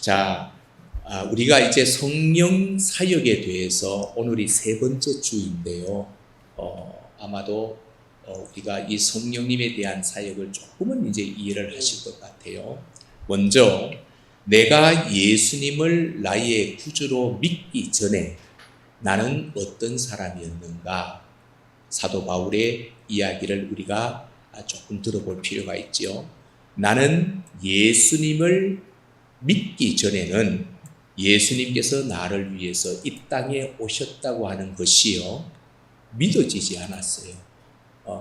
자, 우리가 이제 성령 사역에 대해서 오늘이 세 번째 주인데요. 아마도 우리가 이 성령님에 대한 사역을 조금은 이제 이해를 하실 것 같아요. 먼저 내가 예수님을 나의 구주로 믿기 전에 나는 어떤 사람이었는가? 사도 바울의 이야기를 우리가 조금 들어볼 필요가 있죠. 나는 예수님을 믿기 전에는 예수님께서 나를 위해서 이 땅에 오셨다고 하는 것이요, 믿어지지 않았어요.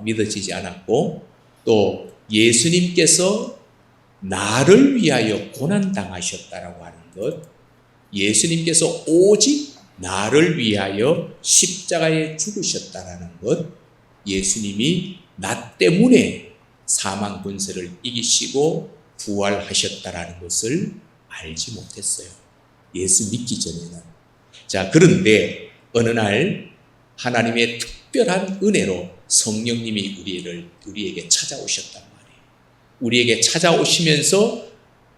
믿어지지 않았고, 또 예수님께서 나를 위하여 고난당하셨다라고 하는 것, 예수님께서 오직 나를 위하여 십자가에 죽으셨다라는 것, 예수님이 나 때문에 사망 권세를 이기시고 부활하셨다라는 것을 알지 못했어요. 예수 믿기 전에는. 자, 그런데 어느 날 하나님의 특별한 은혜로 성령님이 우리에게 찾아오셨단 말이에요. 우리에게 찾아오시면서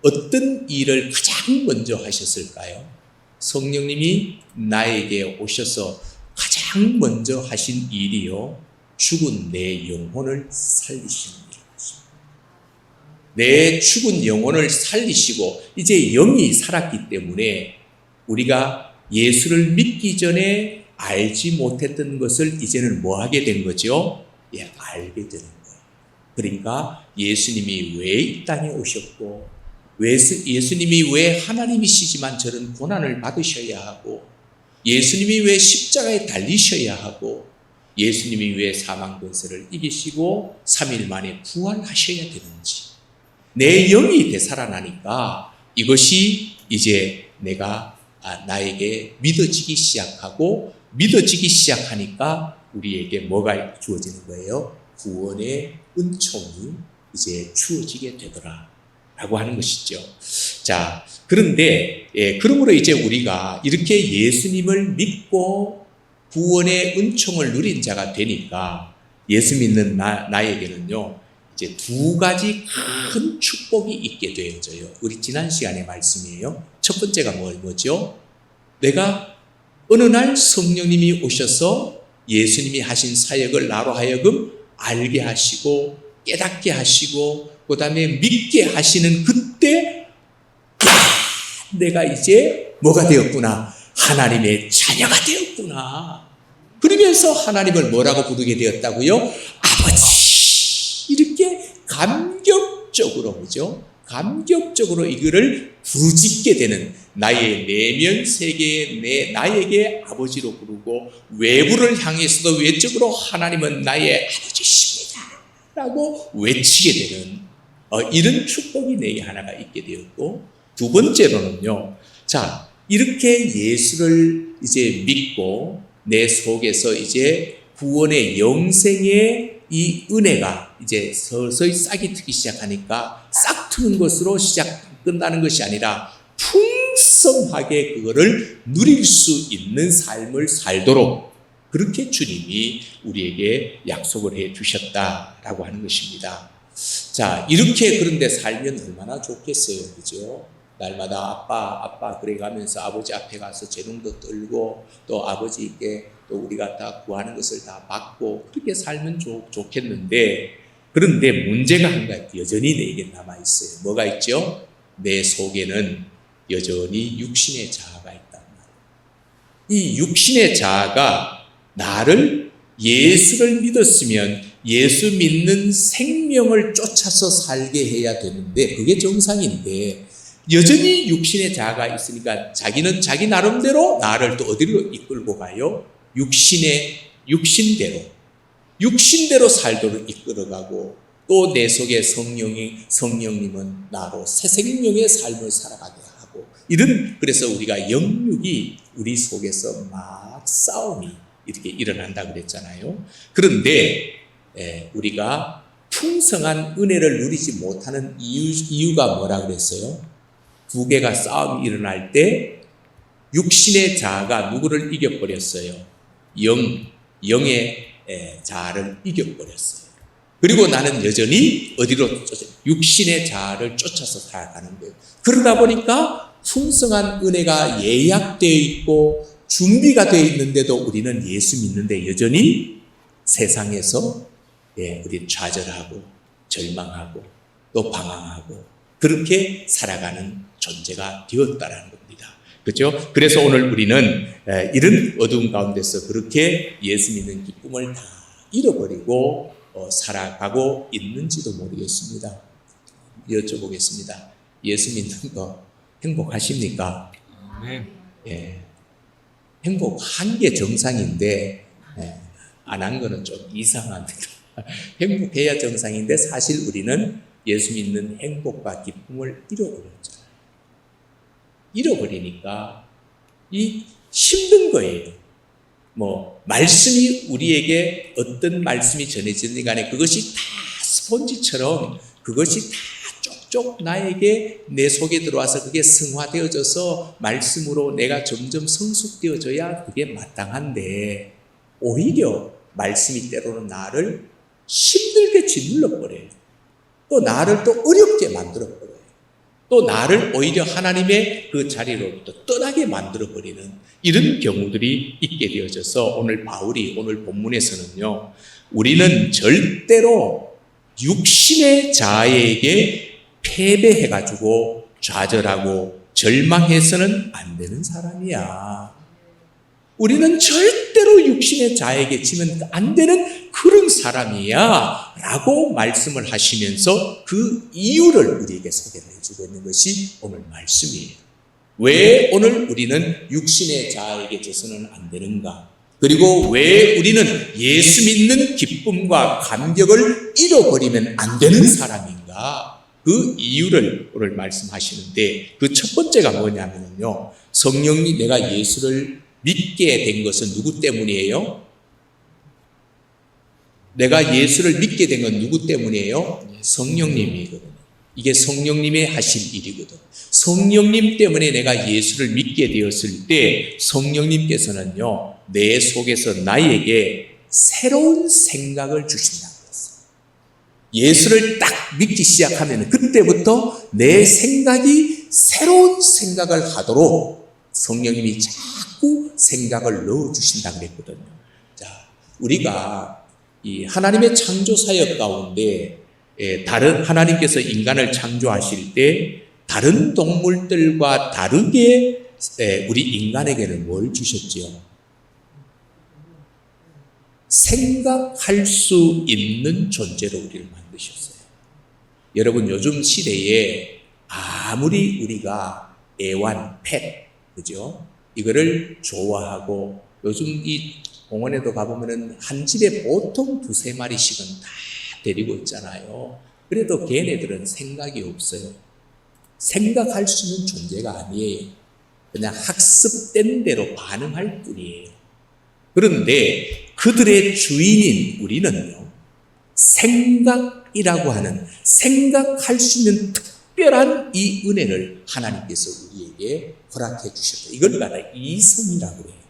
어떤 일을 가장 먼저 하셨을까요? 성령님이 나에게 오셔서 가장 먼저 하신 일이요, 죽은 내 영혼을 살리시는 일이었습니다. 내 죽은 영혼을 살리시고 이제 영이 살았기 때문에 우리가 예수를 믿기 전에 알지 못했던 것을 이제는 뭐 하게 된 거죠? 알게 되는 거예요. 그러니까 예수님이 왜 이 땅에 오셨고, 예수님이 왜 하나님이시지만 저런 고난을 받으셔야 하고, 예수님이 왜 십자가에 달리셔야 하고, 예수님이 왜 사망 권세를 이기시고 3일 만에 부활하셔야 되는지, 내 영이 되살아나니까 이것이 이제 나에게 믿어지기 시작하고, 믿어지기 시작하니까 우리에게 뭐가 주어지는 거예요? 구원의 은총이 이제 주어지게 되더라 라고 하는 것이죠. 자, 그런데 그러므로 이제 우리가 이렇게 예수님을 믿고 구원의 은총을 누린 자가 되니까 예수 믿는 나에게는요, 이제 두 가지 큰 축복이 있게 되어져요. 우리 지난 시간의 말씀이에요. 첫 번째가 뭐죠? 내가 어느 날 성령님이 오셔서 예수님이 하신 사역을 나로 하여금 알게 하시고 깨닫게 하시고 그 다음에 믿게 하시는 그때, 내가 이제 뭐가 되었구나? 하나님의 자녀가 되었구나. 그러면서 하나님을 뭐라고 부르게 되었다고요? 아버지. 이렇게 감격적으로, 그죠? 감격적으로 이거를 부르짖게 되는, 나의 내면 세계에 나에게 아버지로 부르고, 외부를 향해서도 외적으로 하나님은 나의 아버지십니다 라고 외치게 되는 이런 축복이 내게 하나가 있게 되었고, 두 번째로는요, 자, 이렇게 예수를 이제 믿고 내 속에서 이제 구원의 영생의 이 은혜가 이제 서서히 싹이 트기 시작하니까, 싹 트는 것으로 끝나는 것이 아니라 풍성하게 그거를 누릴 수 있는 삶을 살도록 그렇게 주님이 우리에게 약속을 해 주셨다라고 하는 것입니다. 자, 이렇게 그런데 살면 얼마나 좋겠어요, 그죠? 날마다 아빠 그래가면서 아버지 앞에 가서 재롱도 떨고, 또 아버지께 또 우리가 다 구하는 것을 다 받고, 그렇게 살면 좋겠는데, 그런데 문제가 한 가지 여전히 내게 남아있어요. 뭐가 있죠? 내 속에는 여전히 육신의 자아가 있단 말이에요. 이 육신의 자아가 나를, 예수를 믿었으면 예수 믿는 생명을 쫓아서 살게 해야 되는데, 그게 정상인데 여전히 육신의 자아가 있으니까 자기는 자기 나름대로 나를 또 어디로 이끌고 가요? 육신대로 살도록 이끌어가고, 또 내 속에 성령님은 나로 새 생명의 삶을 살아가게 하고, 그래서 우리가 영육이 우리 속에서 막 싸움이 이렇게 일어난다고 그랬잖아요. 그런데 우리가 풍성한 은혜를 누리지 못하는 이유가 뭐라 그랬어요? 두 개가 싸움이 일어날 때 육신의 자아가 누구를 이겨버렸어요? 영의 자아를 이겨버렸어요. 그리고 나는 여전히 어디로 육신의 자아를 쫓아서 살아가는 거예요. 그러다 보니까 풍성한 은혜가 예약되어 있고 준비가 되어 있는데도 우리는 예수 믿는데 여전히 세상에서 우리 좌절하고 절망하고 또 방황하고 그렇게 살아가는 존재가 되었다라는 겁니다. 그렇죠? 그래서 오늘 우리는 이런 어두운 가운데서 그렇게 예수 믿는 기쁨을 다 잃어버리고 살아가고 있는지도 모르겠습니다. 여쭤보겠습니다. 예수 믿는 거 행복하십니까? 예. 행복한 게 정상인데 안 한 거는 좀 이상합니다. 행복해야 정상인데 사실 우리는 예수 믿는 행복과 기쁨을 잃어버렸잖아요. 잃어버리니까 이 힘든 거예요. 말씀이 우리에게 어떤 말씀이 전해지는 간에 그것이 다 스폰지처럼 그것이 다 쪽쪽 나에게 내 속에 들어와서 그게 승화되어져서 말씀으로 내가 점점 성숙되어져야 그게 마땅한데 오히려 말씀이 때로는 나를 힘들게 짓눌러버려요. 또 나를 또 어렵게 만들어버려요. 또 나를 오히려 하나님의 그 자리로부터 떠나게 만들어버리는 이런 경우들이 있게 되어져서 오늘 바울이 오늘 본문에서는요, 우리는 절대로 육신의 자아에게 패배해가지고 좌절하고 절망해서는 안 되는 사람이야. 우리는 절대로 육신의 자아에게 지면 안 되는 그런 사람이야 라고 말씀을 하시면서 그 이유를 우리에게 소개를 해주고 있는 것이 오늘 말씀이에요. 왜 오늘 우리는 육신의 자아에게 져서는 안 되는가? 그리고 왜 우리는 예수 믿는 기쁨과 감격을 잃어버리면 안 되는 사람인가? 그 이유를 오늘 말씀하시는데 그 첫 번째가 뭐냐면요, 성령님, 내가 예수를 믿게 된 것은 누구 때문이에요? 내가 예수를 믿게 된 건 누구 때문이에요? 성령님이거든요. 이게 성령님의 하실 일이거든. 성령님 때문에 내가 예수를 믿게 되었을 때 성령님께서는요, 내 속에서 나에게 새로운 생각을 주신다고 했어요. 예수를 딱 믿기 시작하면 그때부터 내 생각이 새로운 생각을 하도록 성령님이 자꾸 생각을 넣어주신다고 그랬거든요. 자, 우리가 이 하나님의 창조 사역 가운데 다른 하나님께서 인간을 창조하실 때 다른 동물들과 다르게 우리 인간에게는 뭘 주셨지요? 생각할 수 있는 존재로 우리를 만드셨어요. 여러분, 요즘 시대에 아무리 우리가 애완, 펫, 그죠? 이거를 좋아하고 요즘 이 공원에도 가보면은 한 집에 보통 2-3마리씩은 다 데리고 있잖아요. 그래도 걔네들은 생각이 없어요. 생각할 수 있는 존재가 아니에요. 그냥 학습된 대로 반응할 뿐이에요. 그런데 그들의 주인인 우리는요, 생각이라고 하는, 생각할 수 있는 특별한 이 은혜를 하나님께서 우리에게 허락해 주셨다. 이걸 말하 이성이라고 해요.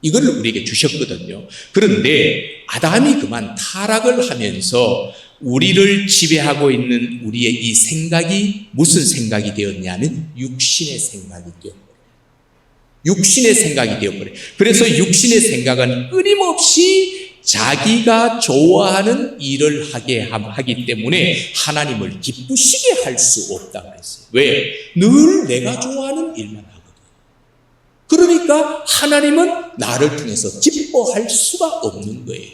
이걸 우리에게 주셨거든요. 그런데 아담이 그만 타락을 하면서 우리를 지배하고 있는 우리의 이 생각이 무슨 생각이 되었냐면 육신의 생각이 되었어요. 육신의 생각이 되어버려요. 그래서 육신의 생각은 끊임없이 자기가 좋아하는 일을 하기 때문에 하나님을 기쁘시게 할 수 없다고 했어요. 왜? 늘 내가 좋아하는 일만 하거든. 그러니까 하나님은 나를 통해서 기뻐할 수가 없는 거예요.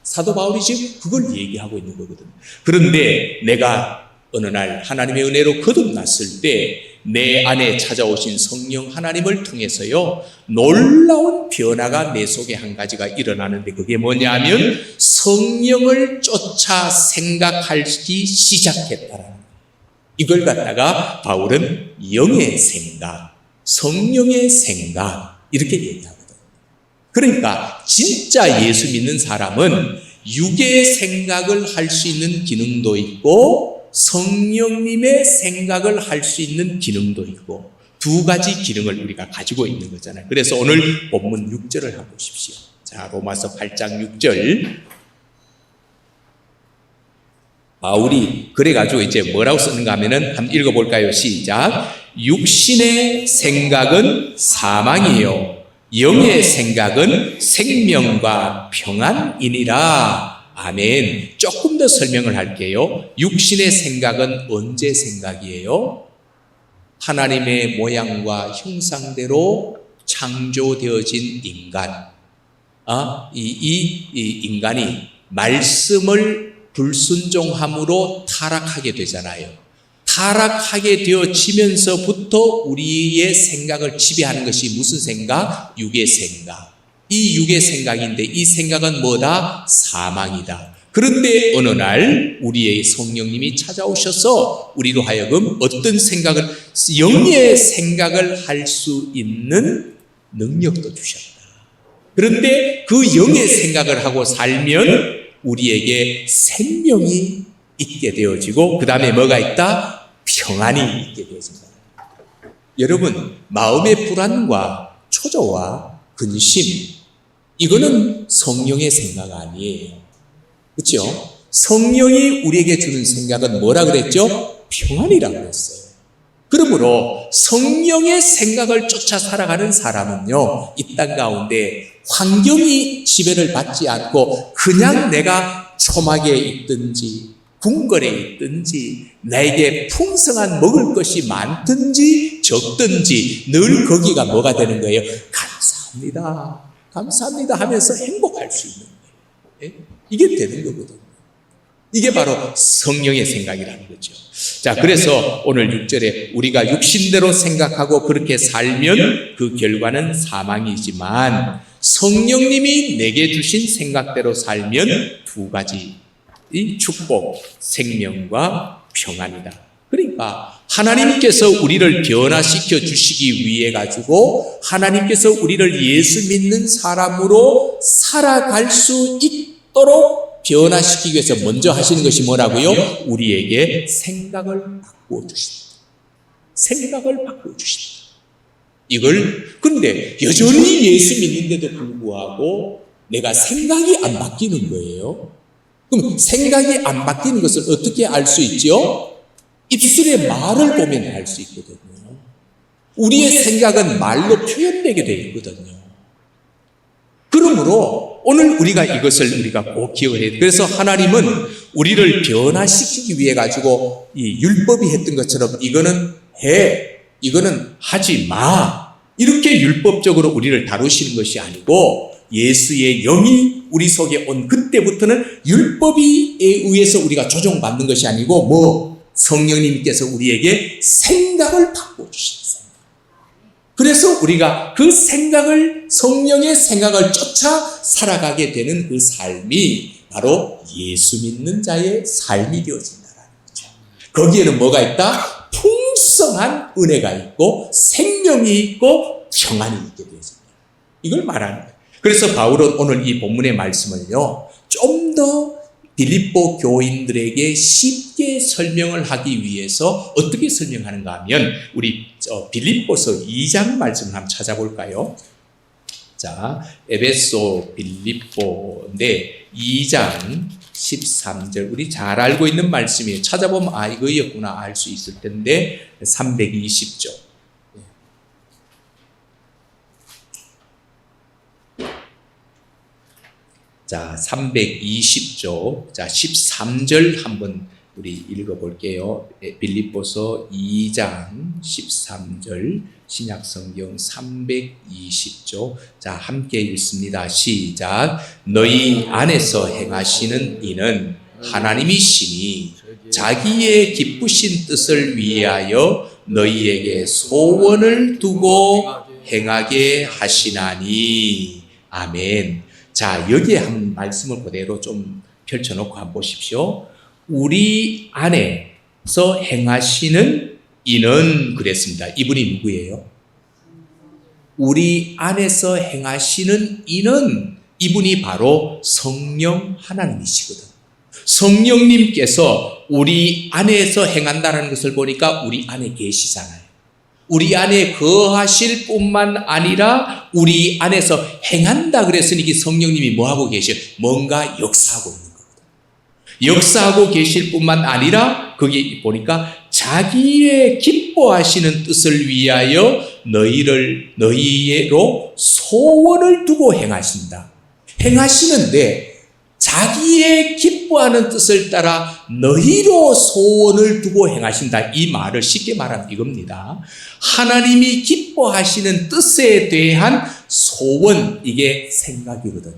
사도 바울이 지금 그걸 얘기하고 있는 거거든요. 그런데 내가 어느 날 하나님의 은혜로 거듭났을 때 내 안에 찾아오신 성령 하나님을 통해서요, 놀라운 변화가 내 속에 한 가지가 일어나는데 그게 뭐냐면 성령을 쫓아 생각하기 시작했다라는 거예요. 이걸 갖다가 바울은 영의 생각, 성령의 생각 이렇게 얘기하거든요. 그러니까 진짜 예수 믿는 사람은 육의 생각을 할 수 있는 기능도 있고 성령님의 생각을 할 수 있는 기능도 있고 두 가지 기능을 우리가 가지고 있는 거잖아요. 그래서 오늘 본문 6절을 한번 보십시오. 자, 로마서 8장 6절. 바울이 그래가지고 이제 뭐라고 쓰는가 하면은 한번 읽어볼까요? 시작. 육신의 생각은 사망이요 영의 생각은 생명과 평안이니라. 아멘. 조금 더 설명을 할게요. 육신의 생각은 언제 생각이에요? 하나님의 모양과 형상대로 창조되어진 인간. 이 인간이 말씀을 불순종함으로 타락하게 되잖아요. 타락하게 되어지면서부터 우리의 생각을 지배하는 것이 무슨 생각? 육의 생각. 이 육의 생각인데 이 생각은 뭐다? 사망이다. 그런데 어느 날 우리의 성령님이 찾아오셔서 우리로 하여금 어떤 생각을, 영의 생각을 할 수 있는 능력도 주셨다. 그런데 그 영의 생각을 하고 살면 우리에게 생명이 있게 되어지고 그 다음에 뭐가 있다? 평안이 있게 되어진다. 여러분, 마음의 불안과 초조와 근심, 이거는 성령의 생각 아니에요. 그렇죠? 성령이 우리에게 주는 생각은 뭐라 그랬죠? 평안이라고 그랬어요. 그러므로 성령의 생각을 쫓아 살아가는 사람은요, 이 땅 가운데 환경이 지배를 받지 않고 그냥 내가 초막에 있든지 궁궐에 있든지 나에게 풍성한 먹을 것이 많든지 적든지 늘 거기가 뭐가 되는 거예요? 감사합니다. 감사합니다 하면서 행복할 수 있는 거예요. 이게 되는 거거든요. 이게 바로 성령의 생각이라는 거죠. 자, 그래서 오늘 6절에 우리가 육신대로 생각하고 그렇게 살면 그 결과는 사망이지만 성령님이 내게 주신 생각대로 살면 두 가지, 이 축복, 생명과 평안이다. 그러니까 하나님께서 우리를 변화시켜 주시기 위해 가지고 하나님께서 우리를 예수 믿는 사람으로 살아갈 수 있도록 변화시키기 위해서 먼저 하시는 것이 뭐라고요? 우리에게 생각을 바꾸어 주신다. 생각을 바꾸어 주신다. 그런데 여전히 예수 믿는데도 불구하고 내가 생각이 안 바뀌는 거예요. 그럼 생각이 안 바뀌는 것을 어떻게 알 수 있죠? 입술의 말을 보면 알 수 있거든요. 우리의 생각은 말로 표현되게 되어 있거든요. 그러므로 오늘 우리가 이것을 우리가 꼭 기억을 해야 돼요. 그래서 하나님은 우리를 변화시키기 위해 가지고 이 율법이 했던 것처럼 이거는 해, 이거는 하지 마, 이렇게 율법적으로 우리를 다루시는 것이 아니고 예수의 영이 우리 속에 온 그때부터는 율법에 의해서 우리가 조정받는 것이 아니고 성령님께서 우리에게 생각을 바꿔주셨어요. 그래서 우리가 그 생각을, 성령의 생각을 쫓아 살아가게 되는 그 삶이 바로 예수 믿는 자의 삶이 되어진다는 거죠. 거기에는 뭐가 있다? 풍성한 은혜가 있고 생명이 있고 평안이 있게 되어진다. 이걸 말하는 거예요. 그래서 바울은 오늘 이 본문의 말씀을요, 좀 더 빌립보 교인들에게 쉽게 설명을 하기 위해서 어떻게 설명하는가 하면 우리 빌립보서 2장 말씀을 한번 찾아볼까요? 자, 에베소 빌립보인데 2장 13절, 우리 잘 알고 있는 말씀이에요. 찾아보면 이거였구나 알 수 있을 텐데 320조. 자, 320조. 자, 13절 한번 우리 읽어볼게요. 빌립보서 2장 13절 신약성경 320조. 자, 함께 읽습니다. 시작. 너희 안에서 행하시는 이는 하나님이시니 자기의 기쁘신 뜻을 위하여 너희에게 소원을 두고 행하게 하시나니. 아멘. 자, 여기에 한 말씀을 그대로 좀 펼쳐놓고 한번 보십시오. 우리 안에서 행하시는 이는 그랬습니다. 이분이 누구예요? 우리 안에서 행하시는 이는 이분이 바로 성령 하나님이시거든. 성령님께서 우리 안에서 행한다는 것을 보니까 우리 안에 계시잖아요. 우리 안에 거하실 뿐만 아니라 우리 안에서 행한다 그랬으니 성령님이 뭐하고 계셔? 뭔가 역사하고 있는 거거든. 역사하고 계실 뿐만 아니라 거기 보니까 자기의 기쁨 기뻐하시는 뜻을 위하여 너희로 소원을 두고 행하신다. 행하시는데 자기의 기뻐하는 뜻을 따라 너희로 소원을 두고 행하신다. 이 말을 쉽게 말하면 이겁니다. 하나님이 기뻐하시는 뜻에 대한 소원, 이게 생각이거든요.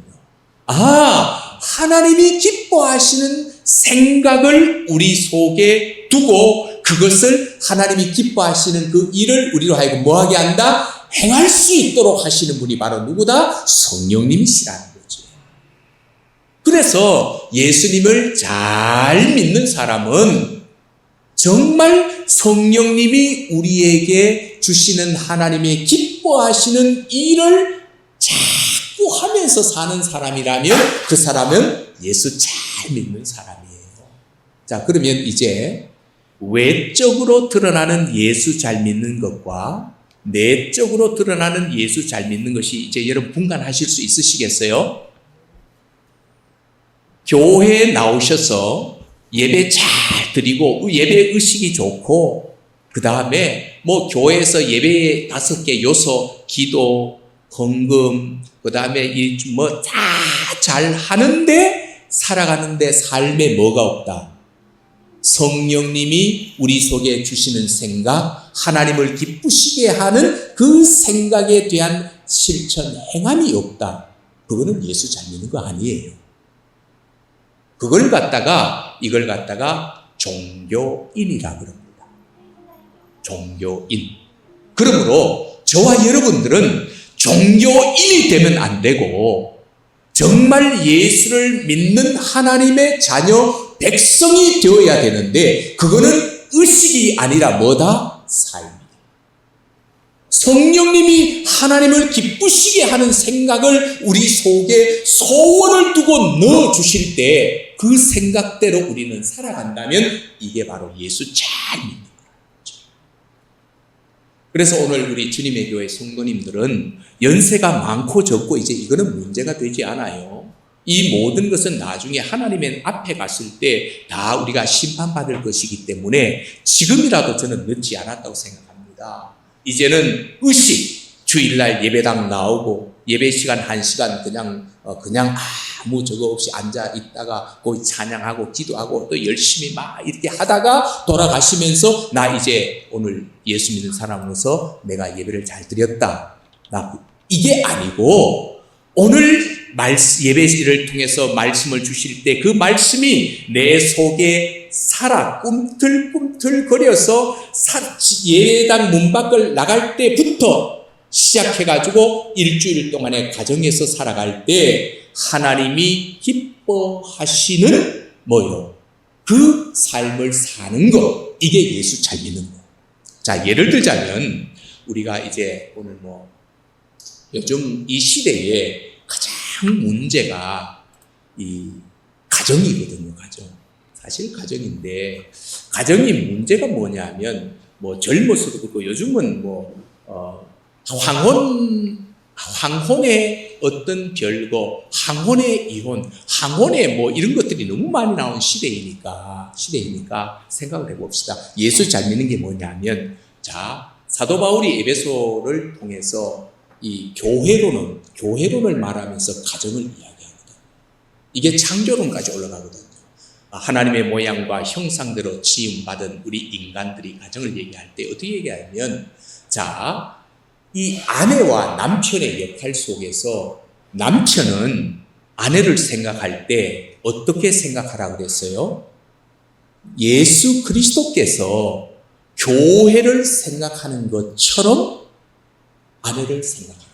하나님이 기뻐하시는 생각을 우리 속에 두고 그것을 하나님이 기뻐하시는 그 일을 우리로 하여금 뭐하게 한다? 행할 수 있도록 하시는 분이 바로 누구다? 성령님이시라는 거죠. 그래서 예수님을 잘 믿는 사람은 정말 성령님이 우리에게 주시는 하나님의 기뻐하시는 일을 자꾸 하면서 사는 사람이라면 그 사람은 예수 잘 믿는 사람이에요. 자, 그러면 이제 외적으로 드러나는 예수 잘 믿는 것과 내적으로 드러나는 예수 잘 믿는 것이 이제 여러분 분간하실 수 있으시겠어요? 교회에 나오셔서 예배 잘 드리고 예배 의식이 좋고 그 다음에 뭐 교회에서 예배 5개 요소 기도, 헌금, 그 다음에 뭐 다 잘 하는데 살아가는데 삶에 뭐가 없다? 성령님이 우리 속에 주시는 생각, 하나님을 기쁘시게 하는 그 생각에 대한 실천, 행함이 없다. 그거는 예수 잘 믿는 거 아니에요. 이걸 갖다가 종교인이라 그럽니다. 종교인. 그러므로 저와 여러분들은 종교인이 되면 안 되고 정말 예수를 믿는 하나님의 자녀 백성이 되어야 되는데 그거는 의식이 아니라 뭐다? 삶이다. 성령님이 하나님을 기쁘시게 하는 생각을 우리 속에 소원을 두고 넣어주실 때 그 생각대로 우리는 살아간다면 이게 바로 예수 잘 믿는 거죠. 그래서 오늘 우리 주님의 교회 성도님들은 연세가 많고 적고 이제 이거는 문제가 되지 않아요. 이 모든 것은 나중에 하나님의 앞에 갔을 때 다 우리가 심판받을 것이기 때문에 지금이라도 저는 늦지 않았다고 생각합니다. 이제는 의식, 주일날 예배당 나오고 예배 시간 1시간 그냥 아무 저거 없이 앉아 있다가 거기 찬양하고 기도하고 또 열심히 막 이렇게 하다가 돌아가시면서 나 이제 오늘 예수 믿는 사람으로서 내가 예배를 잘 드렸다. 이게 아니고 오늘 예배를 통해서 말씀을 주실 때 그 말씀이 내 속에 살아 꿈틀꿈틀거려서 예배당 문 밖을 나갈 때부터 시작해가지고 일주일 동안의 가정에서 살아갈 때 하나님이 기뻐하시는 뭐요? 그 삶을 사는 것. 이게 예수 잘 믿는 거. 자, 예를 들자면 우리가 이제 오늘 요즘 이 시대에 가장 문제가 이 가정이거든요. 사실 가정인데 가정이 문제가 뭐냐면 젊어서도 그렇고 요즘은 황혼의 어떤 별거, 황혼의 이혼, 황혼의 이런 것들이 너무 많이 나온 시대이니까 생각을 해봅시다. 예수 잘 믿는 게 뭐냐면, 자, 사도 바울이 에베소를 통해서 이 교회론을 말하면서 가정을 이야기하거든요. 이게 창조론까지 올라가거든요. 하나님의 모양과 형상대로 지음받은 우리 인간들이 가정을 얘기할 때 어떻게 얘기하면, 자, 이 아내와 남편의 역할 속에서 남편은 아내를 생각할 때 어떻게 생각하라고 그랬어요? 예수 그리스도께서 교회를 생각하는 것처럼 아내를 생각하는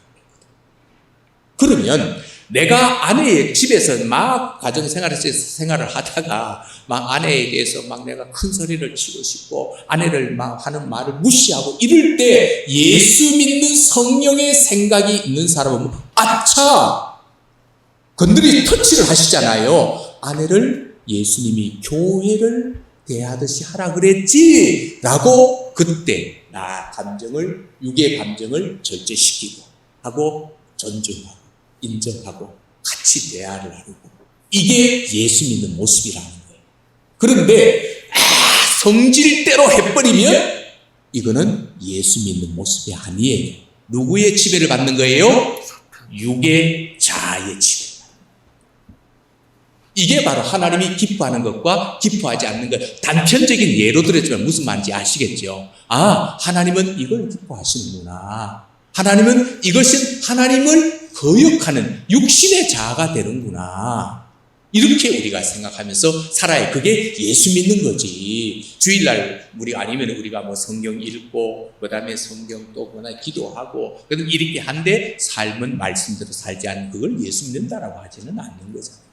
거거든요. 그러면 내가 아내의 집에서 막 가정생활을 하다가 막 아내에 대해서 막 내가 큰 소리를 치고 싶고 아내를 막 하는 말을 무시하고 이럴 때 예수 믿는 성령의 생각이 있는 사람은 아차! 건드리 터치를 하시잖아요. 아내를 예수님이 교회를 대하듯이 하라 그랬지! 라고 그때 육의 감정을 절제시키고 하고 존중하고 인정하고 같이 대화를 나누고 이게 예수 믿는 모습이라는 거예요. 그런데 성질대로 해버리면 이거는 예수 믿는 모습이 아니에요. 누구의 지배를 받는 거예요? 육의 자아의 지배. 이게 바로 하나님이 기뻐하는 것과 기뻐하지 않는 것. 단편적인 예로 들었지만 무슨 말인지 아시겠죠? 아, 하나님은 이걸 기뻐하시는구나. 하나님은 이것은 하나님을 거역하는 육신의 자아가 되는구나. 이렇게 우리가 생각하면서 살아야 그게 예수 믿는 거지. 주일날 우리 아니면 우리가 뭐 성경 읽고 그다음에 성경 또 그나 기도하고 그래도 이렇게 한데 삶은 말씀대로 살지 않는 그걸 예수 믿는다라고 하지는 않는 거잖아요.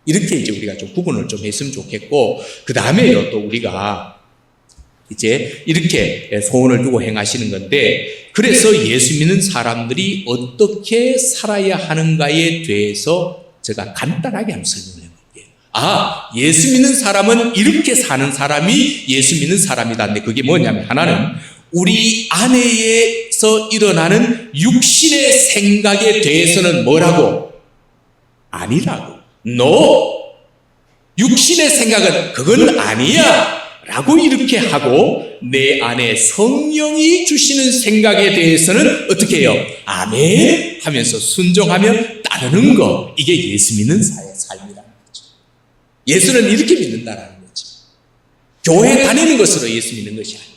이렇게 이제 우리가 좀 구분을 좀 했으면 좋겠고 그다음에요 또 우리가 이제 이렇게 소원을 두고 행하시는 건데 그래서 예수 믿는 사람들이 어떻게 살아야 하는가에 대해서 제가 간단하게 한번 설명해 볼게요. 아, 예수 믿는 사람은 이렇게 사는 사람이 예수 믿는 사람이다. 근데 그게 뭐냐면 하나는 우리 안에서 일어나는 육신의 생각에 대해서는 뭐라고? 아니라고. No! 육신의 생각은 그건 아니야! 라고 이렇게 하고 내 안에 성령이 주시는 생각에 대해서는 어떻게 해요? 아멘! 하면서 순종하며 따르는 거. 이게 예수 믿는 삶이라는 거죠. 예수는 이렇게 믿는다라는 거죠. 교회 다니는 것으로 예수 믿는 것이 아니에요.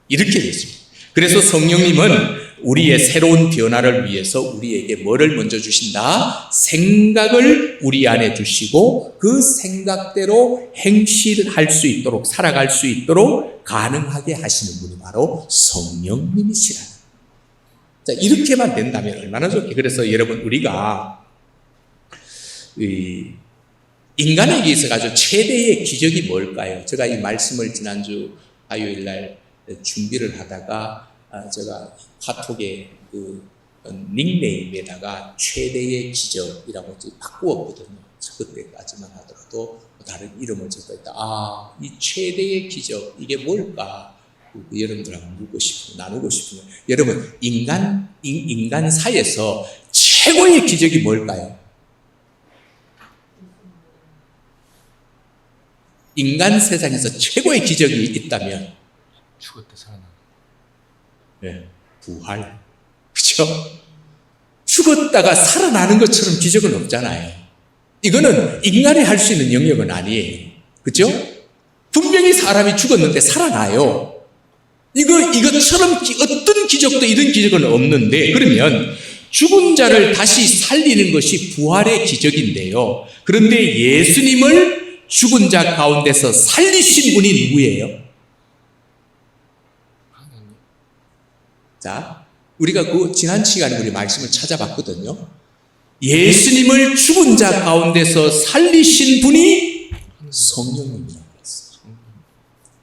이렇게 예수 믿어요. 그래서 성령님은 우리의 새로운 변화를 위해서 우리에게 뭐를 먼저 주신다? 생각을 우리 안에 주시고 그 생각대로 행실할 수 있도록 살아갈 수 있도록 가능하게 하시는 분이 바로 성령님이시라. 자, 이렇게만 된다면 얼마나 좋게. 그래서 여러분 우리가 인간에게 있어가지고 최대의 기적이 뭘까요? 제가 이 말씀을 지난주 화요일 날 준비를 하다가 제가 카톡에 그 닉네임에다가 최대의 기적이라고 바꾸었거든요. 그때까지만 하더라도 다른 이름을 적어있다. 아, 이 최대의 기적 이게 뭘까? 여러분들하고 묻고 싶고 나누고 싶으면 여러분 인간 사이에서 최고의 기적이 뭘까요? 인간 세상에서 최고의 기적이 있다면 죽을 때 살아나는. 네, 부활. 그렇죠? 죽었다가 살아나는 것처럼 기적은 없잖아요. 이거는 인간이 할 수 있는 영역은 아니에요. 그렇죠? 분명히 사람이 죽었는데 살아나요. 이것처럼 어떤 기적도 이런 기적은 없는데 그러면 죽은 자를 다시 살리는 것이 부활의 기적인데요. 그런데 예수님을 죽은 자 가운데서 살리신 분이 누구예요? 자, 우리가 그 지난 시간에 우리 말씀을 찾아봤거든요. 예수님을 죽은 자 가운데서 살리신 분이 성령님이라고 했어요.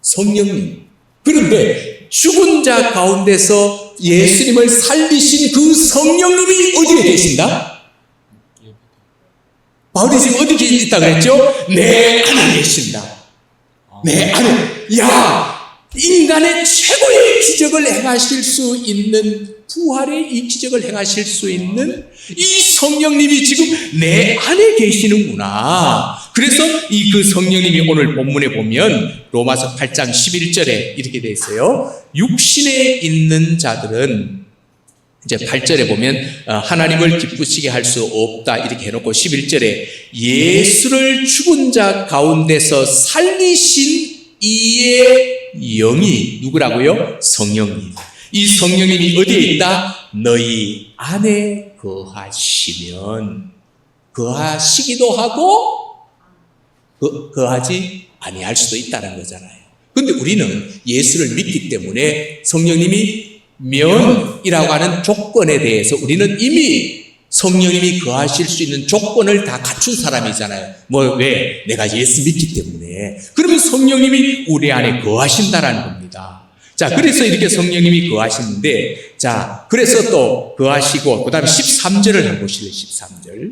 성령님. 그런데 죽은 자 가운데서 예수님을 살리신 그 성령님이 어디에 계신다? 바울이 지금 어디 있다 그랬죠? 내 안에 계신다. 내 안에. 야! 인간의 최고의 기적을 행하실 수 있는 부활의 이 기적을 행하실 수 있는 이 성령님이 지금 내 안에 계시는구나. 그래서 이 그 성령님이 오늘 본문에 보면 로마서 8장 11절에 이렇게 되어 있어요. 육신에 있는 자들은 이제 8절에 보면 하나님을 기쁘시게 할 수 없다 이렇게 해놓고 11절에 예수를 죽은 자 가운데서 살리신 이의 영이 누구라고요? 성령님. 이 성령님이 어디에 있다? 너희 안에 거하시면 거하시기도 하고 거하지 아니할 수도 있다는 거잖아요. 그런데 우리는 예수를 믿기 때문에 성령님이 면이라고 하는 조건에 대해서 우리는 이미 성령님이 거하실 수 있는 조건을 다 갖춘 사람이잖아요. 왜? 내가 예수 믿기 때문에. 그러면 성령님이 우리 안에 거하신다라는 겁니다. 자, 그래서 이렇게 성령님이 거하시는데, 자, 그래서 또 거하시고, 그 다음에 13절을 한번 보실래요? 13절.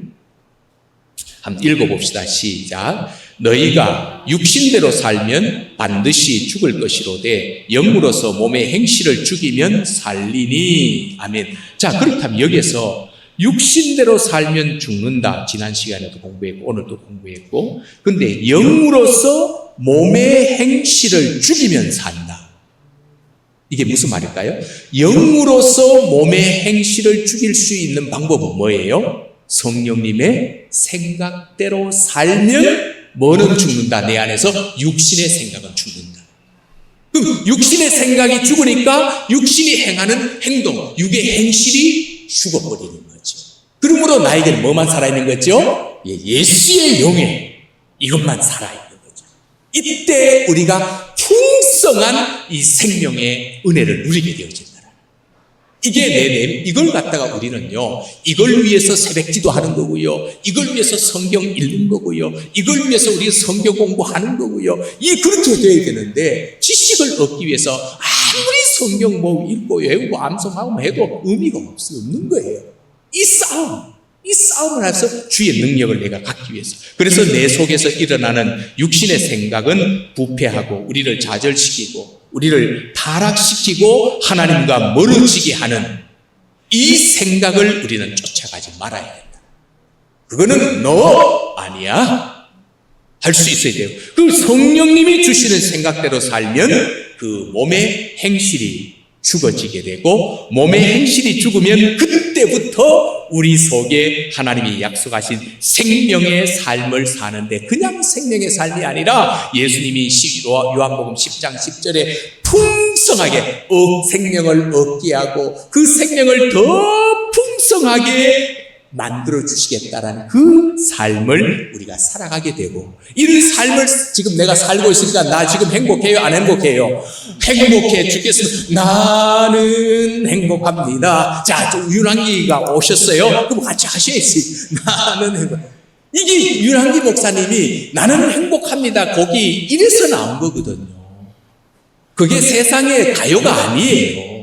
한번 읽어봅시다. 시작. 너희가 육신대로 살면 반드시 죽을 것이로되 영으로서 몸의 행실을 죽이면 살리니. 아멘. 자, 그렇다면 여기에서 육신대로 살면 죽는다. 지난 시간에도 공부했고 오늘도 공부했고, 근데 영으로서 몸의 행실을 죽이면 산다. 이게 무슨 말일까요? 영으로서 몸의 행실을 죽일 수 있는 방법은 뭐예요? 성령님의 생각대로 살면 뭐는 죽는다? 내 안에서 육신의 생각은 죽는다. 그럼 육신의 생각이 죽으니까 육신이 행하는 행동, 육의 행실이 죽어버리는 거죠. 그러므로 나에게는 뭐만 살아있는 거죠? 예수의 영에 이것만 살아있는 거죠. 이때 우리가 풍성한 이 생명의 은혜를 누리게 되어진다. 이게 이걸 갖다가 우리는요, 이걸 위해서 새벽기도 하는 거고요, 이걸 위해서 성경 읽는 거고요, 이걸 위해서 우리가 성경 공부하는 거고요, 그렇게 돼야 되는데, 지식을 얻기 위해서 아무리 성경 뭐 읽고 외우고 암송하고 해도 의미가 없는 거예요. 이 싸움을 해서 주의 능력을 내가 갖기 위해서. 그래서 내 속에서 일어나는 육신의 생각은 부패하고 우리를 좌절시키고 우리를 타락시키고 하나님과 멀어지게 하는 이 생각을 우리는 쫓아가지 말아야 된다. 그거는 너 아니야. 할 수 있어야 돼요. 그 성령님이 주시는 생각대로 살면 그 몸의 행실이 죽어지게 되고, 몸의 행실이 죽으면 그때부터 우리 속에 하나님이 약속하신 생명의 삶을 사는데, 그냥 생명의 삶이 아니라 예수님이 요한복음 10장 10절에 풍성하게 생명을 얻게 하고 그 생명을 더 풍성하게 만들어 주시겠다라는 그 삶을 우리가 살아가게 되고, 이런 삶을 지금 내가 살고 있으니까 나 지금 행복해요? 안 행복해요? 행복해 죽겠습니다. 나는 행복합니다. 자, 윤환기가 오셨어요? 그럼 같이 하셔야지. 나는 행복. 이게 윤환기 목사님이 나는 행복합니다 거기 이래서 나온 거거든요. 그게 세상의 가요가 아니에요.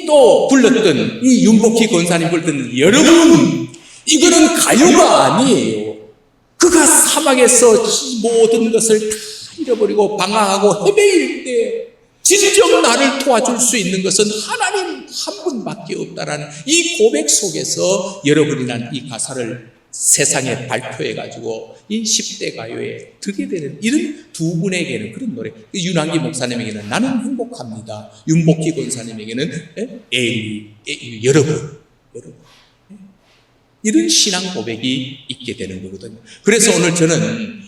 또 불렀던 윤복희 권사님 불렀던 여러분, 이거는 가요가 아니에요. 그가 사막에서 모든 것을 다 잃어버리고 방황하고 헤매일 때 진정 나를 도와줄 수 있는 것은 하나님 한 분밖에 없다라는 이 고백 속에서 여러분이란 이 가사를 세상에 발표해가지고 이 10대 가요에 듣게 되는 이런 두 분에게는 그런 노래, 윤환기 목사님에게는 나는 행복합니다, 윤복희 권사님에게는 여러분 이런 신앙 고백이 있게 되는 거거든요. 그래서 오늘 저는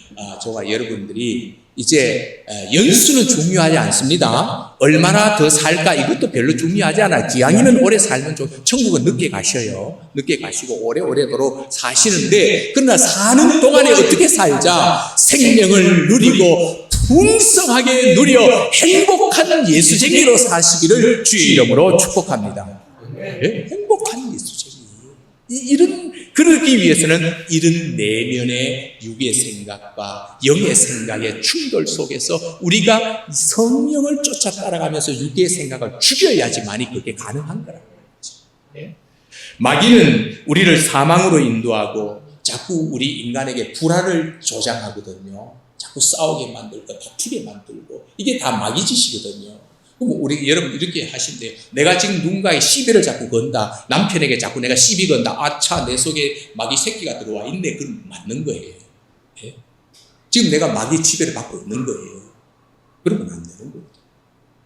저와 여러분들이 이제 연수는 중요하지 않습니다. 얼마나 더 살까 이것도 별로 중요하지 않아요. 기왕이면 오래 살면 천국은 늦게 가셔요. 늦게 가시고 오래오래도록 사시는데, 그러나 사는 동안에 어떻게 살자? 생명을 누리고 풍성하게 누려 행복한 예수쟁이로 사시기를 주의 이름으로 축복합니다. 네? 행복한 예수쟁이. 그러기 위해서는 이런 내면의 육의 생각과 영의 생각의 충돌 속에서 우리가 성령을 쫓아 따라가면서 육의 생각을 죽여야지만이 그게 가능한 거라고 그러죠. 네? 마귀는 우리를 사망으로 인도하고 자꾸 우리 인간에게 불화를 조장하거든요. 자꾸 싸우게 만들고 다투게 만들고, 이게 다 마귀 짓이거든요. 그럼 우리 여러분 이렇게 하신대요. 내가 지금 누군가의 시비를 자꾸 건다. 남편에게 자꾸 내가 시비 건다. 아차, 내 속에 마귀 새끼가 들어와 있네. 그럼 맞는 거예요. 네? 지금 내가 마귀 지배를 받고 있는 거예요. 그러면 안 되는 거예요.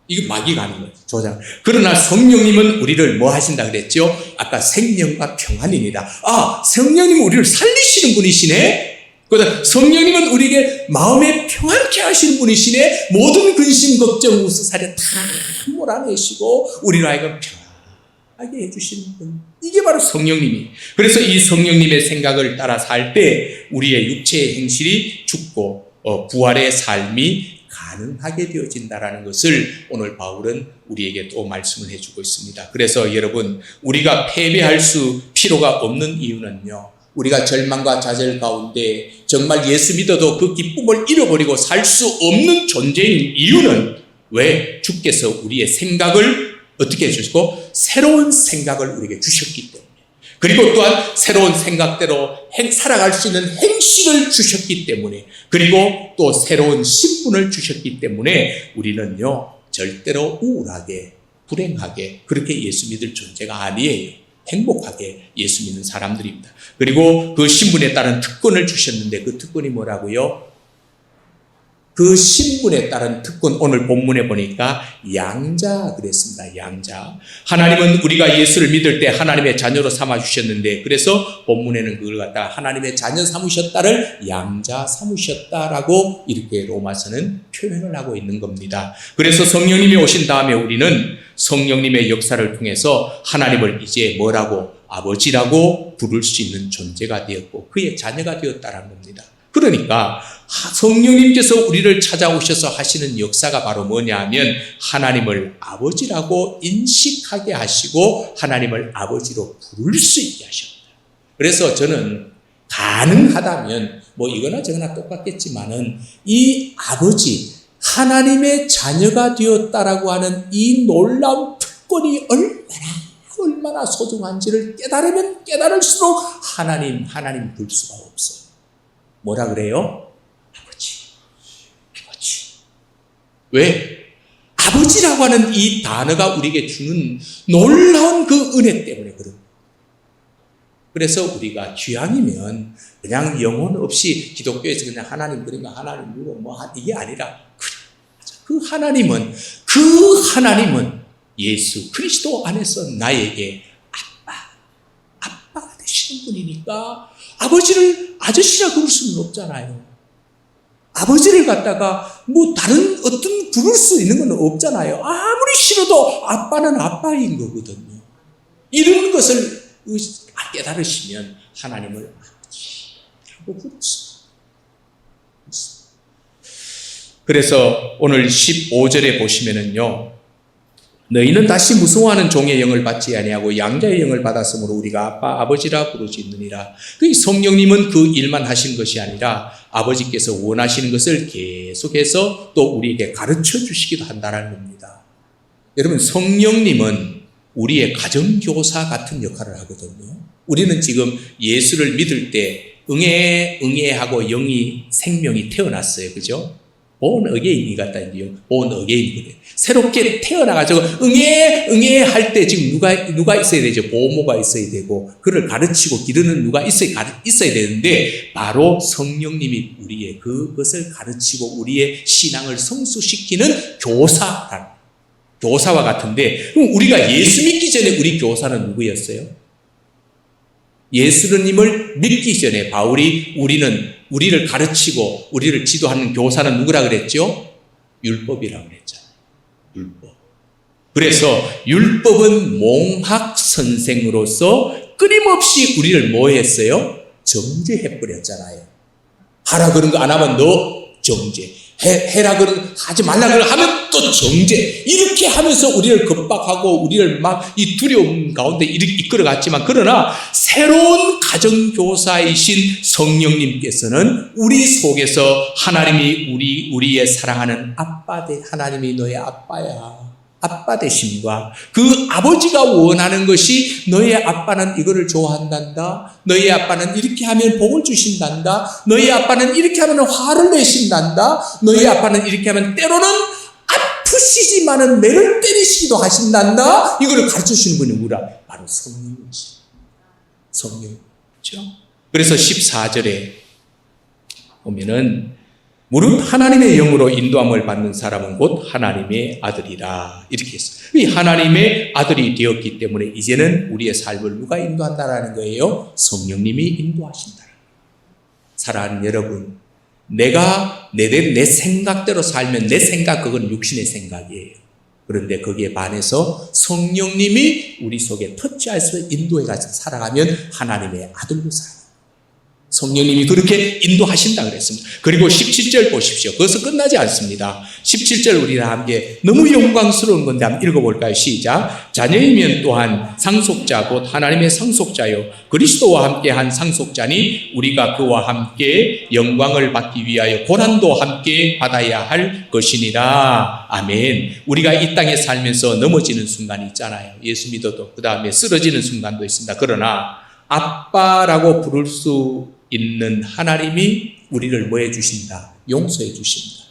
이거 마귀가 하는 거예요. 조장. 그러나 성령님은 우리를 뭐 하신다 그랬죠? 아까 생명과 평안입니다. 성령님은 우리를 살리시는 분이시네. 그러다 성령님은 우리에게 마음에 평안케 하시는 분이시네. 모든 근심, 걱정, 우스살에 다 몰아내시고 우리로 하여금 평안하게 해주시는 분. 이게 바로 성령님이. 그래서 이 성령님의 생각을 따라 살 때 우리의 육체의 행실이 죽고 부활의 삶이 가능하게 되어진다라는 것을 오늘 바울은 우리에게 또 말씀을 해주고 있습니다. 그래서 여러분, 우리가 패배할 필요가 없는 이유는요, 우리가 절망과 좌절 가운데 정말 예수 믿어도 그 기쁨을 잃어버리고 살 수 없는 존재인 이유는, 왜? 주께서 우리의 생각을 어떻게 해주시고 새로운 생각을 우리에게 주셨기 때문에, 그리고 또한 새로운 생각대로 살아갈 수 있는 행실을 주셨기 때문에, 그리고 또 새로운 신분을 주셨기 때문에 우리는요 절대로 우울하게 불행하게 그렇게 예수 믿을 존재가 아니에요. 행복하게 예수 믿는 사람들입니다. 그리고 그 신분에 따른 특권을 주셨는데, 그 특권이 뭐라고요? 그 신분에 따른 특권, 오늘 본문에 보니까 양자 그랬습니다. 양자. 하나님은 우리가 예수를 믿을 때 하나님의 자녀로 삼아주셨는데, 그래서 본문에는 그걸 갖다가 하나님의 자녀 삼으셨다를 양자 삼으셨다라고 이렇게 로마서는 표현을 하고 있는 겁니다. 그래서 성령님이 오신 다음에 우리는 성령님의 역사를 통해서 하나님을 이제 뭐라고? 아버지라고 부를 수 있는 존재가 되었고 그의 자녀가 되었다는 겁니다. 그러니까 성령님께서 우리를 찾아오셔서 하시는 역사가 바로 뭐냐 하면 하나님을 아버지라고 인식하게 하시고 하나님을 아버지로 부를 수 있게 하셨다. 그래서 저는 가능하다면 뭐 이거나 저거나 똑같겠지만은 이 아버지 하나님의 자녀가 되었다라고 하는 이 놀라운 특권이 얼마나 소중한지를 깨달으면 깨달을수록 하나님 볼 수가 없어요. 뭐라 그래요? 아버지. 왜? 아버지라고 하는 이 단어가 우리에게 주는 놀라운 그 은혜 때문에 그런. 그래서 우리가 취향이면 그냥 영혼 없이 기독교에서 그냥 하나님 그러니까 하나님 뭐 이게 아니라 그 하나님은 예수 그리스도 안에서 나에게 아빠가 되시는 분이니까 아버지를 아저씨라 부를 수는 없잖아요. 아버지를 갖다가 뭐 다른 어떤 부를 수 있는 건 없잖아요. 아무리 싫어도 아빠는 아빠인 거거든요. 이런 것을 깨달으시면 하나님을 아버지라고 부를 수 있습니다. 그래서 오늘 15절에 보시면은요, 너희는 다시 무서워하는 종의 영을 받지 아니하고 양자의 영을 받았으므로 우리가 아빠 아버지라 부를 수 있느니라. 그 성령님은 그 일만 하신 것이 아니라 아버지께서 원하시는 것을 계속해서 또 우리에게 가르쳐 주시기도 한다는 겁니다. 여러분, 성령님은 우리의 가정교사 같은 역할을 하거든요. 우리는 지금 예수를 믿을 때 응애하고 영이 생명이 태어났어요. 그죠? 본 어게인이 같다 이제요. 본 어게인. 새롭게 태어나가지고 응애 할 때 지금 누가 있어야 되죠? 보호모가 있어야 되고 그를 가르치고 기르는 누가 있어야 되는데 바로 성령님이 우리의 그것을 가르치고 우리의 신앙을 성숙시키는 교사와 같은데, 그럼 우리가 예수 믿기 전에 우리 교사는 누구였어요? 예수님을 믿기 전에 바울이 우리를 가르치고 우리를 지도하는 교사는 누구라 그랬죠? 율법이라고 그랬잖아요. 율법. 그래서 율법은 몽학 선생으로서 끊임없이 우리를 뭐 했어요? 정죄해버렸잖아요. 하라 그런 거 안 하면 너 정죄. 해라 그런 하지 말라 그런 하면 또 정죄. 이렇게 하면서 우리를 겁박하고 우리를 막 이 두려움 가운데 이끌어갔지만, 그러나 새로운 가정교사이신 성령님께서는 우리 속에서 하나님이 우리의 사랑하는 하나님이 너의 아빠야. 아빠 되심과 그 아버지가 원하는 것이 너의 아빠는 이거를 좋아한단다. 너의 아빠는 이렇게 하면 복을 주신단다. 너의 아빠는 이렇게 하면 화를 내신단다. 너의 아빠는 이렇게 하면 때로는 아프시지만은 매를 때리시기도 하신단다. 이거를 가르쳐 주시는 분이 누구라? 바로 성령이지. 성령이죠. 그래서 14절에 보면은 무릇 하나님의 영으로 인도함을 받는 사람은 곧 하나님의 아들이라. 이렇게 했어요. 이 하나님의 아들이 되었기 때문에 이제는 우리의 삶을 누가 인도한다라는 거예요? 성령님이 인도하신다. 사랑하는 여러분, 내가 내 생각대로 살면 내 생각 그건 육신의 생각이에요. 그런데 거기에 반해서 성령님이 우리 속에 터치해서 인도해가지고 살아가면 하나님의 아들로 살아요. 성령님이 그렇게 인도하신다 그랬습니다. 그리고 17절 보십시오. 거기서 끝나지 않습니다. 17절 우리랑 함께 너무 영광스러운 건데 한번 읽어볼까요? 시작. 자녀이면 또한 상속자 곧 하나님의 상속자요 그리스도와 함께 한 상속자니 우리가 그와 함께 영광을 받기 위하여 고난도 함께 받아야 할 것이니라. 아멘. 우리가 이 땅에 살면서 넘어지는 순간이 있잖아요. 예수 믿어도 그 다음에 쓰러지는 순간도 있습니다. 그러나 아빠라고 부를 수 있는 하나님이 우리를 뭐 해주신다? 용서해 주신다.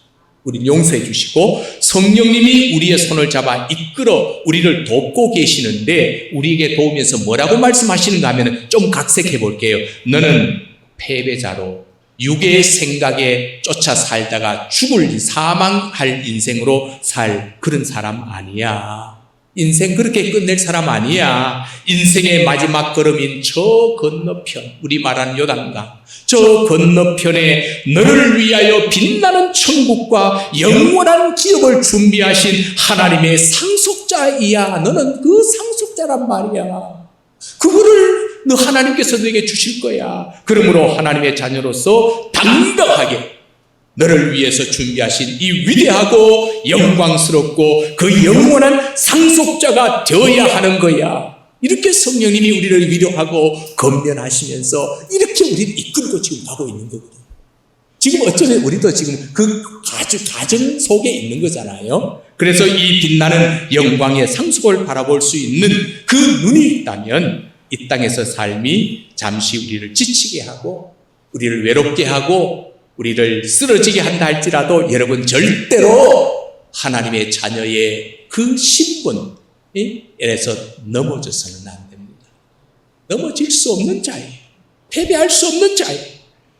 우리를 용서해 주시고 성령님이 우리의 손을 잡아 이끌어 우리를 돕고 계시는데 우리에게 도우면서 뭐라고 말씀하시는가 하면 좀 각색해 볼게요. 너는 패배자로 육의 생각에 쫓아 살다가 사망할 인생으로 살 그런 사람 아니야. 인생 그렇게 끝낼 사람 아니야. 인생의 마지막 걸음인 저 건너편, 우리 말하는 요단강, 저 건너편에 너를 위하여 빛나는 천국과 영원한 기업을 준비하신 하나님의 상속자이야. 너는 그 상속자란 말이야. 그거를 너 하나님께서 너에게 주실 거야. 그러므로 하나님의 자녀로서 당당하게 너를 위해서 준비하신 이 위대하고 영광스럽고 그 영원한 상속자가 되어야 하는 거야. 이렇게 성령님이 우리를 위로하고 건면하시면서 이렇게 우리를 이끌고 지금 가고 있는 거거든요. 지금 어쩌면 우리도 지금 그 가정 속에 있는 거잖아요. 그래서 이 빛나는 영광의 상속을 바라볼 수 있는 그 눈이 있다면 이 땅에서 삶이 잠시 우리를 지치게 하고 우리를 외롭게 하고 우리를 쓰러지게 한다 할지라도 여러분 절대로 하나님의 자녀의 그 신분에서 넘어져서는 안 됩니다. 넘어질 수 없는 자예요. 패배할 수 없는 자예요.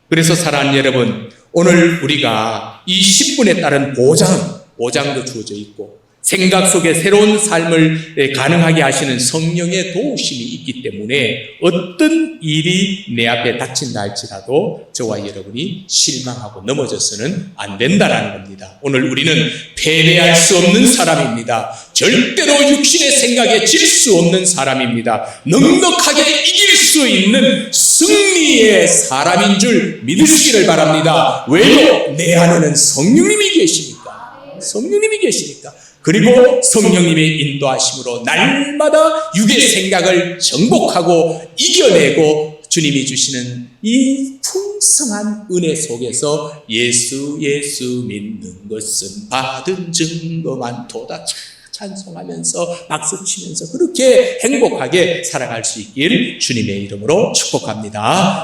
그래서 사랑하는 여러분, 오늘 우리가 이 신분에 따른 보장도 주어져 있고 생각 속에 새로운 삶을 가능하게 하시는 성령의 도우심이 있기 때문에 어떤 일이 내 앞에 닥친다 할지라도 저와 여러분이 실망하고 넘어져서는 안 된다는 겁니다. 오늘 우리는 패배할 수 없는 사람입니다. 절대로 육신의 생각에 질 수 없는 사람입니다. 넉넉하게 이길 수 있는 승리의 사람인 줄 믿으시기를 바랍니다. 왜요? 내 안에는 성령님이 계시니까. 성령님이 계시니까. 그리고 성령님의 인도하심으로 날마다 육의 생각을 정복하고 이겨내고 주님이 주시는 이 풍성한 은혜 속에서 예수 믿는 것은 받은 증거만 도다 찬송하면서 박수치면서 그렇게 행복하게 살아갈 수 있길 주님의 이름으로 축복합니다.